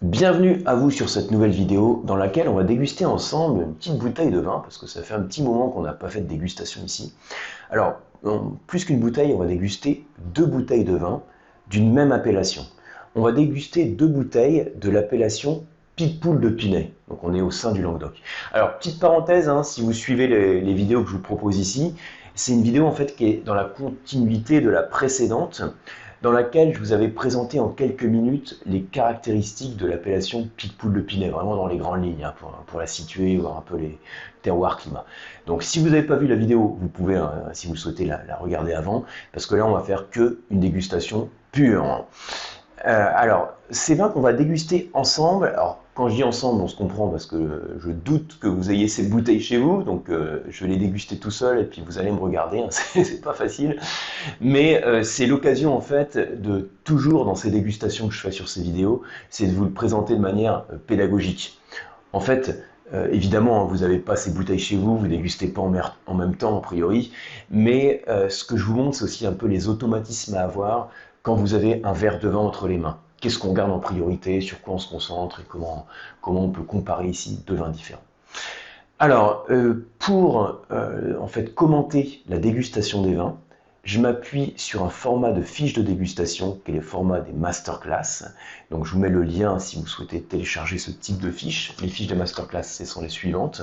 Bienvenue à vous sur cette nouvelle vidéo dans laquelle on va déguster ensemble une petite bouteille de vin parce que ça fait un petit moment qu'on n'a pas fait de dégustation ici. Alors, plus qu'une bouteille, on va déguster deux bouteilles de vin d'une même appellation. On va déguster deux bouteilles de l'appellation Picpoul de Pinet. Donc on est au sein du Languedoc. Alors, petite parenthèse, si vous suivez les vidéos que je vous propose ici, c'est une vidéo en fait qui est dans la continuité de la précédente, dans laquelle je vous avais présenté en quelques minutes les caractéristiques de l'appellation Picpoul de Pinet, vraiment dans les grandes lignes, pour la situer, voir un peu les terroirs climat. Donc si vous n'avez pas vu la vidéo, vous pouvez, si vous le souhaitez, la regarder avant, parce que là on va faire que une dégustation pure. Alors, ces vins qu'on va déguster ensemble, alors quand je dis ensemble, on se comprend parce que je doute que vous ayez ces bouteilles chez vous, donc je vais les déguster tout seul et puis vous allez me regarder, c'est pas facile, mais c'est l'occasion en fait de toujours dans ces dégustations que je fais sur ces vidéos, c'est de vous le présenter de manière pédagogique. En fait, évidemment, vous n'avez pas ces bouteilles chez vous, vous dégustez pas en même temps a priori, mais ce que je vous montre, c'est aussi un peu les automatismes à avoir quand vous avez un verre de vin entre les mains. Qu'est-ce qu'on garde en priorité, sur quoi on se concentre et comment on peut comparer ici deux vins différents. Alors, pour en fait commenter la dégustation des vins, je m'appuie sur un format de fiche de dégustation qui est le format des masterclass. Donc je vous mets le lien si vous souhaitez télécharger ce type de fiches. Les fiches de masterclass, ce sont les suivantes.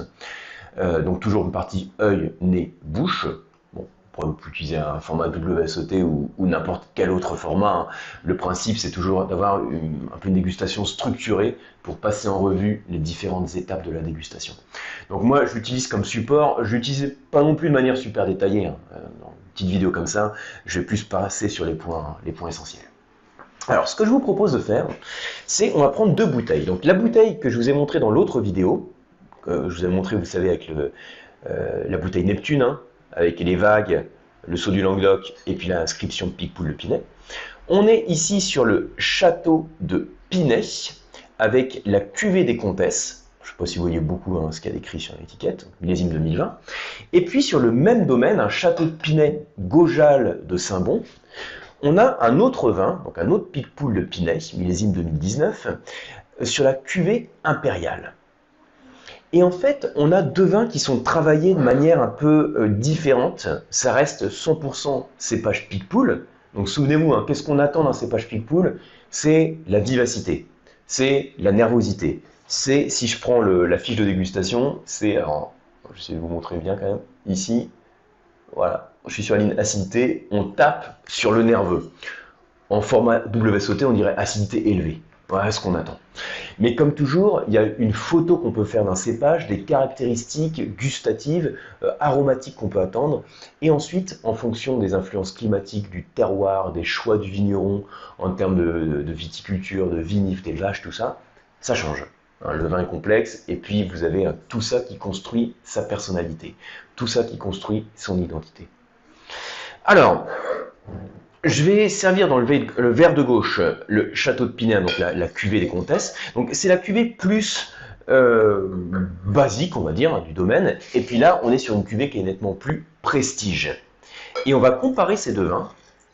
Donc toujours une partie œil, nez, bouche. Bon, on peut utiliser un format WSOT ou n'importe quel autre format. Le principe, c'est toujours d'avoir un peu une dégustation structurée pour passer en revue les différentes étapes de la dégustation. Donc moi, je l'utilise comme support. Je l'utilise pas non plus de manière super détaillée. Dans une petite vidéo comme ça, je vais plus passer sur les points essentiels. Alors, ce que je vous propose de faire, c'est on va prendre deux bouteilles. Donc la bouteille que je vous ai montrée dans l'autre vidéo, que je vous ai montré, vous savez, avec la bouteille Neptune, avec les vagues, le sceau du Languedoc et puis l'inscription Picpoul de Pinet. On est ici sur le château de Pinet avec la cuvée des comtesses. Je ne sais pas si vous voyez beaucoup ce qu'il y a décrit sur l'étiquette, millésime 2020. Et puis sur le même domaine, un château de Pinet Gaujal de Saint-Bon. On a un autre vin, donc un autre Picpoul de Pinet, millésime 2019, sur la cuvée impériale. Et en fait, on a deux vins qui sont travaillés de manière un peu différente. Ça reste 100% cépage Picpoul. Donc souvenez-vous, qu'est-ce qu'on attend d'un cépage Picpoul? C'est la vivacité, c'est la nervosité. C'est, si je prends la fiche de dégustation, c'est, alors, je vais essayer de vous montrer bien quand même, ici, voilà, je suis sur la ligne acidité, on tape sur le nerveux. En format WSOT, on dirait acidité élevée. Voilà ce qu'on attend. Mais comme toujours, il y a une photo qu'on peut faire d'un cépage, des caractéristiques gustatives, aromatiques qu'on peut attendre. Et ensuite, en fonction des influences climatiques, du terroir, des choix du vigneron, en termes de viticulture, de vinif, d'élevage, tout ça, ça change. Le vin est complexe, et puis vous avez tout ça qui construit sa personnalité, tout ça qui construit son identité. Alors, je vais servir dans le verre de gauche le château de Pinet, donc la cuvée des comtesses. Donc c'est la cuvée plus basique, on va dire, du domaine. Et puis là, on est sur une cuvée qui est nettement plus prestige. Et on va comparer ces deux vins,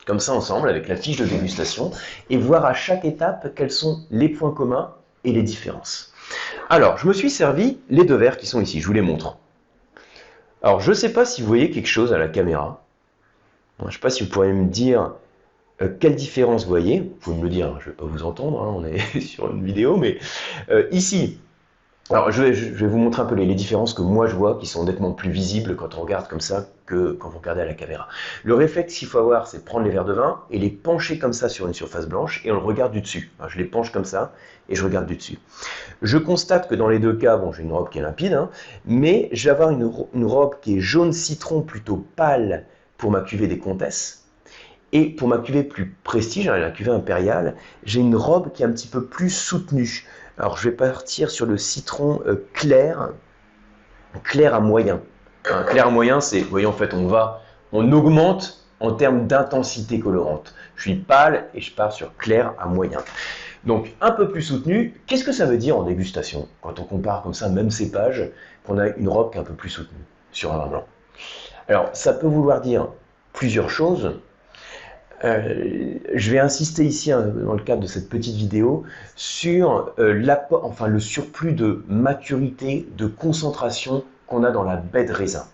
comme ça ensemble, avec la fiche de dégustation, et voir à chaque étape quels sont les points communs et les différences. Alors, je me suis servi les deux verres qui sont ici, je vous les montre. Alors, je ne sais pas si vous voyez quelque chose à la caméra. Je ne sais pas si vous pourriez me dire quelle différence vous voyez. Vous pouvez me le dire, je ne vais pas vous entendre, on est sur une vidéo, mais ici, alors je vais vous montrer un peu les différences que moi je vois, qui sont nettement plus visibles quand on regarde comme ça que quand vous regardez à la caméra. Le réflexe qu'il faut avoir, c'est de prendre les verres de vin et les pencher comme ça sur une surface blanche et on le regarde du dessus. Alors, je les penche comme ça et je regarde du dessus. Je constate que dans les deux cas, bon, j'ai une robe qui est limpide, mais je vais avoir une robe qui est jaune citron plutôt pâle pour ma cuvée des comtesses. Et pour ma cuvée plus prestige, la cuvée impériale, j'ai une robe qui est un petit peu plus soutenue. Alors je vais partir sur le citron clair à moyen. Clair à moyen, c'est, vous voyez, en fait, on augmente en termes d'intensité colorante. Je suis pâle et je pars sur clair à moyen. Donc un peu plus soutenu. Qu'est-ce que ça veut dire en dégustation quand on compare comme ça, même cépage, qu'on a une robe qui est un peu plus soutenue sur un vin blanc? Alors ça peut vouloir dire plusieurs choses. Je vais insister ici, hein, dans le cadre de cette petite vidéo, sur enfin, le surplus de maturité, de concentration qu'on a dans la baie de raisin.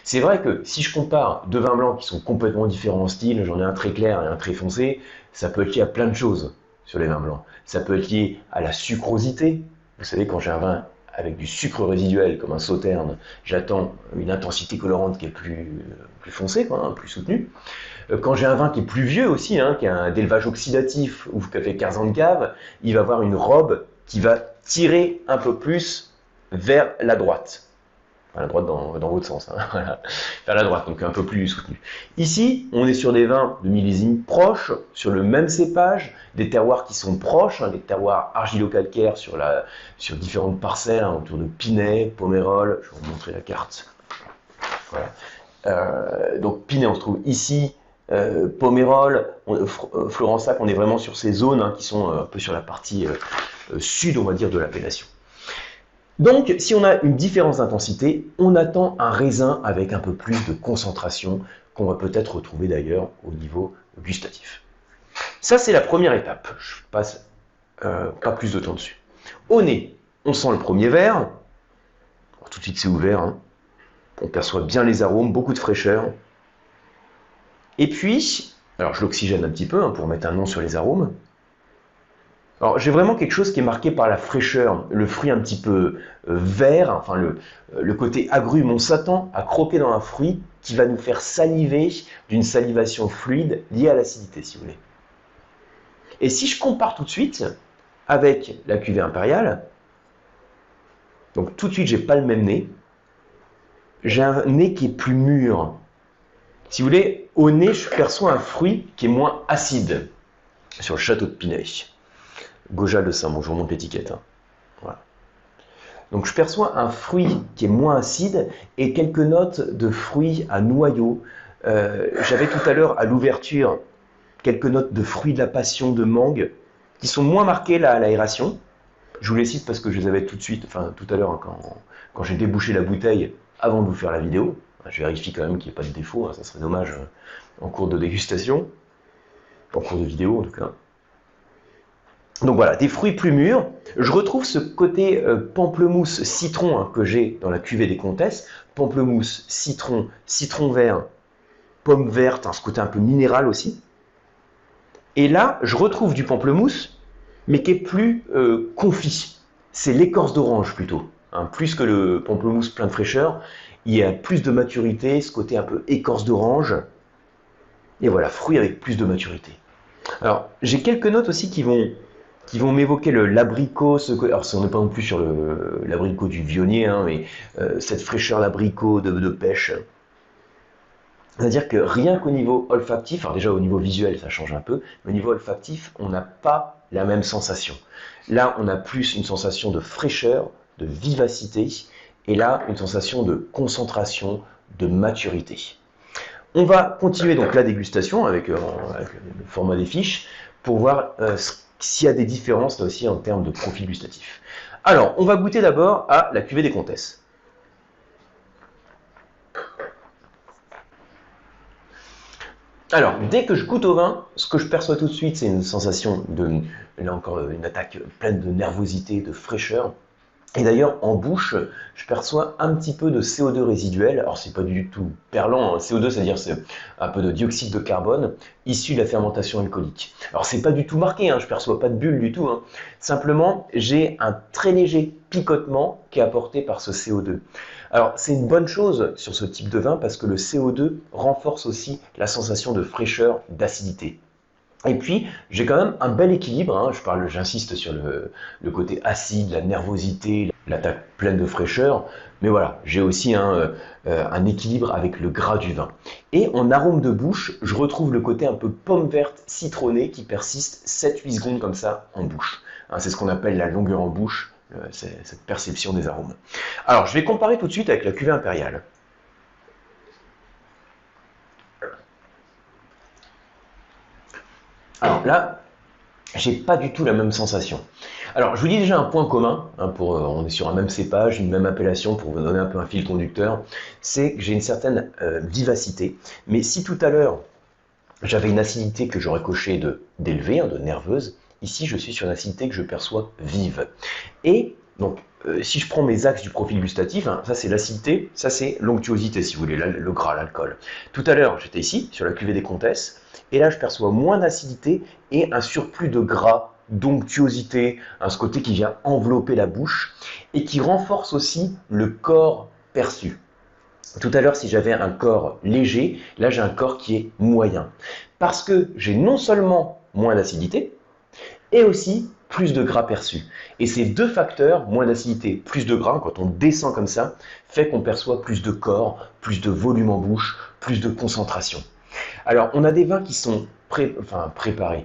C'est vrai que si je compare deux vins blancs qui sont complètement différents en style, j'en ai un très clair et un très foncé, ça peut être lié à plein de choses sur les vins blancs. Ça peut être lié à la sucrosité. Vous savez, quand j'ai un vin avec du sucre résiduel, comme un sauterne, j'attends une intensité colorante qui est plus foncée, quoi, hein, plus soutenue. Quand j'ai un vin qui est plus vieux aussi, hein, qui a un élevage oxydatif ou qui a fait 15 ans de cave, il va avoir une robe qui va tirer un peu plus vers la droite. Enfin, la droite dans votre sens, hein, voilà. Vers la droite, donc un peu plus soutenu. Ici, on est sur des vins de millésime proches, sur le même cépage, des terroirs qui sont proches, hein, des terroirs argilo-calcaires sur différentes parcelles, hein, autour de Pinay, Pomerol. Je vais vous montrer la carte. Voilà. Donc Pinay, on se trouve ici. Pomerol, Florensac, on est vraiment sur ces zones, hein, qui sont un peu sur la partie sud, on va dire, de l'appellation. Donc, si on a une différence d'intensité, on attend un raisin avec un peu plus de concentration, qu'on va peut-être retrouver d'ailleurs au niveau gustatif. Ça, c'est la première étape. Je passe pas plus de temps dessus. Au nez, on sent le premier verre. Alors, tout de suite, c'est ouvert, hein. On perçoit bien les arômes, beaucoup de fraîcheur. Et puis, alors je l'oxygène un petit peu, hein, pour mettre un nom sur les arômes. Alors j'ai vraiment quelque chose qui est marqué par la fraîcheur, le fruit un petit peu vert, enfin le côté agrume. On s'attend à croquer dans un fruit qui va nous faire saliver d'une salivation fluide liée à l'acidité, si vous voulez. Et si je compare tout de suite avec la cuvée impériale, donc tout de suite j'ai pas le même nez, j'ai un nez qui est plus mûr. Si vous voulez, au nez, je perçois un fruit qui est moins acide sur le château de Pinay. Gojal de Saint-Bon, je vous remonte l'étiquette. Hein. Voilà. Donc je perçois un fruit qui est moins acide et quelques notes de fruits à noyau. J'avais tout à l'heure à l'ouverture quelques notes de fruits de la passion, de mangue, qui sont moins marquées là à l'aération. Je vous les cite parce que je les avais tout de suite, enfin tout à l'heure, hein, quand j'ai débouché la bouteille avant de vous faire la vidéo. Je vérifie quand même qu'il n'y ait pas de défaut, hein, ça serait dommage en cours de dégustation, en cours de vidéo en tout cas. Donc voilà, des fruits plus mûrs. Je retrouve ce côté pamplemousse citron, hein, que j'ai dans la cuvée des Comtesses. Pamplemousse, citron, citron vert, pomme verte, hein, ce côté un peu minéral aussi. Et là, je retrouve du pamplemousse, mais qui est plus confit. C'est l'écorce d'orange plutôt, hein, plus que le pamplemousse plein de fraîcheur. Il y a plus de maturité, ce côté un peu écorce d'orange. Et voilà, fruit avec plus de maturité. Alors, j'ai quelques notes aussi qui vont m'évoquer l'abricot. Alors, on n'est pas non plus sur l'abricot du vionnier, hein, mais cette fraîcheur l'abricot de pêche. C'est-à-dire que rien qu'au niveau olfactif, alors déjà au niveau visuel ça change un peu, mais au niveau olfactif, on n'a pas la même sensation. Là, on a plus une sensation de fraîcheur, de vivacité, et là, une sensation de concentration, de maturité. On va continuer donc la dégustation avec le format des fiches pour voir s'il y a des différences là aussi en termes de profil gustatif. Alors, on va goûter d'abord à la cuvée des Comtesses. Alors, dès que je goûte au vin, ce que je perçois tout de suite, c'est une sensation là encore, une attaque pleine de nervosité, de fraîcheur. Et d'ailleurs, en bouche, je perçois un petit peu de CO2 résiduel. Alors, c'est pas du tout perlant, hein. CO2, c'est-à-dire c'est un peu de dioxyde de carbone issu de la fermentation alcoolique. Alors, c'est pas du tout marqué, hein, je perçois pas de bulle du tout. Hein. Simplement, j'ai un très léger picotement qui est apporté par ce CO2. Alors, c'est une bonne chose sur ce type de vin parce que le CO2 renforce aussi la sensation de fraîcheur, d'acidité. Et puis, j'ai quand même un bel équilibre, hein. J'insiste sur le côté acide, la nervosité, l'attaque pleine de fraîcheur, mais voilà, j'ai aussi un équilibre avec le gras du vin. Et en arôme de bouche, je retrouve le côté un peu pomme verte citronnée qui persiste 7-8 secondes comme ça en bouche. Hein, c'est ce qu'on appelle la longueur en bouche, cette perception des arômes. Alors, je vais comparer tout de suite avec la cuvée impériale. Alors là, j'ai pas du tout la même sensation. Alors, je vous dis déjà un point commun, hein, on est sur un même cépage, une même appellation, pour vous donner un peu un fil conducteur, c'est que j'ai une certaine vivacité. Mais si tout à l'heure, j'avais une acidité que j'aurais coché d'élevée, de nerveuse. Ici, je suis sur une acidité que je perçois vive. Et donc, si je prends mes axes du profil gustatif, ça c'est l'acidité, ça c'est l'onctuosité, si vous voulez, le gras, l'alcool. Tout à l'heure, j'étais ici, sur la cuvée des comtesses, et là, je perçois moins d'acidité et un surplus de gras, d'onctuosité, ce côté qui vient envelopper la bouche et qui renforce aussi le corps perçu. Tout à l'heure, si j'avais un corps léger, là j'ai un corps qui est moyen. Parce que j'ai non seulement moins d'acidité, et aussi plus de gras perçu. Et ces deux facteurs, moins d'acidité, plus de gras, quand on descend comme ça, fait qu'on perçoit plus de corps, plus de volume en bouche, plus de concentration. Alors, on a des vins qui sont préparés,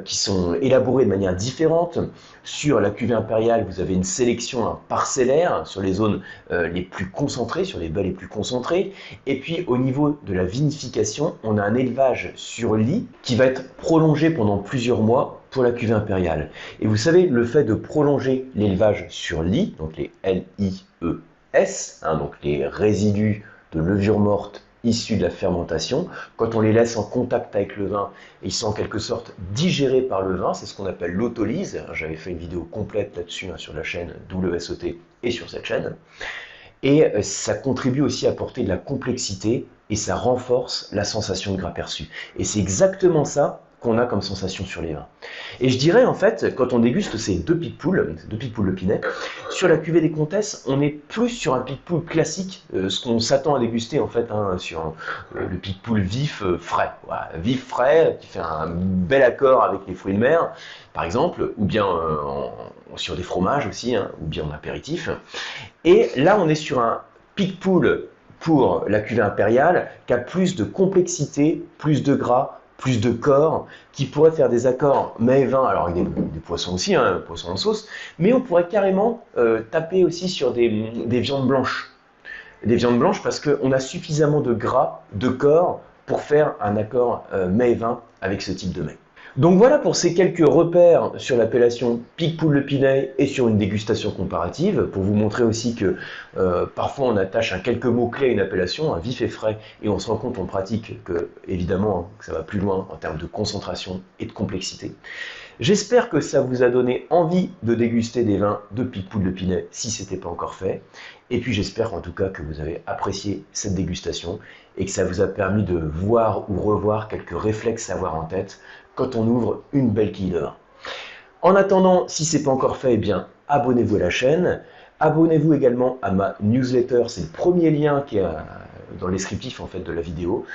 qui sont élaborés de manière différente. Sur la cuvée impériale, vous avez une sélection parcellaire sur les zones les plus concentrées, sur les baies les plus concentrées. Et puis, au niveau de la vinification, on a un élevage sur lit qui va être prolongé pendant plusieurs mois pour la cuvée impériale. Et vous savez, le fait de prolonger l'élevage sur lit, donc les LIES, donc les résidus de levure morte issus de la fermentation, quand on les laisse en contact avec le vin, ils sont en quelque sorte digérés par le vin, c'est ce qu'on appelle l'autolyse. J'avais fait une vidéo complète là-dessus sur la chaîne WSOT et sur cette chaîne. Et ça contribue aussi à apporter de la complexité et ça renforce la sensation de gras perçu. Et c'est exactement ça qu'on a comme sensation sur les vins. Et je dirais en fait, quand on déguste ces deux Picpoul de Pinet, sur la cuvée des comtesses, on est plus sur un Picpoul classique, ce qu'on s'attend à déguster en fait, sur le Picpoul vif, frais. Voilà, vif, frais, qui fait un bel accord avec les fruits de mer, par exemple, ou bien sur des fromages aussi, ou bien en apéritif. Et là, on est sur un Picpoul pour la cuvée impériale qui a plus de complexité, plus de gras, plus de corps, qui pourrait faire des accords mets vin, alors avec des poissons aussi, poissons en sauce, mais on pourrait carrément taper aussi sur des viandes blanches. Des viandes blanches parce qu'on a suffisamment de gras, de corps, pour faire un accord mets vin avec ce type de mets. Donc voilà pour ces quelques repères sur l'appellation Picpoul de Pinet et sur une dégustation comparative, pour vous montrer aussi que parfois on attache quelques mots-clés à une appellation, un vif et frais, et on se rend compte en pratique que, évidemment, que ça va plus loin en termes de concentration et de complexité. J'espère que ça vous a donné envie de déguster des vins de Picpoul de Pinet si ce n'était pas encore fait. Et puis j'espère en tout cas que vous avez apprécié cette dégustation et que ça vous a permis de voir ou revoir quelques réflexes à avoir en tête quand on ouvre une belle quille de vin. En attendant, si ce n'est pas encore fait, eh bien abonnez-vous à la chaîne. Abonnez-vous également à ma newsletter, c'est le premier lien qui est dans le descriptif en fait de la vidéo.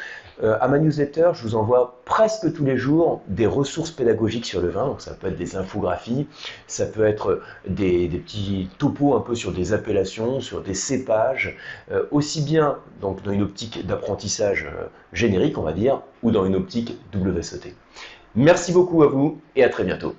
À ma newsletter, je vous envoie presque tous les jours des ressources pédagogiques sur le vin. Donc ça peut être des infographies, ça peut être des petits topos un peu sur des appellations, sur des cépages, aussi bien donc dans une optique d'apprentissage générique, on va dire, ou dans une optique WSOT. Merci beaucoup à vous et à très bientôt.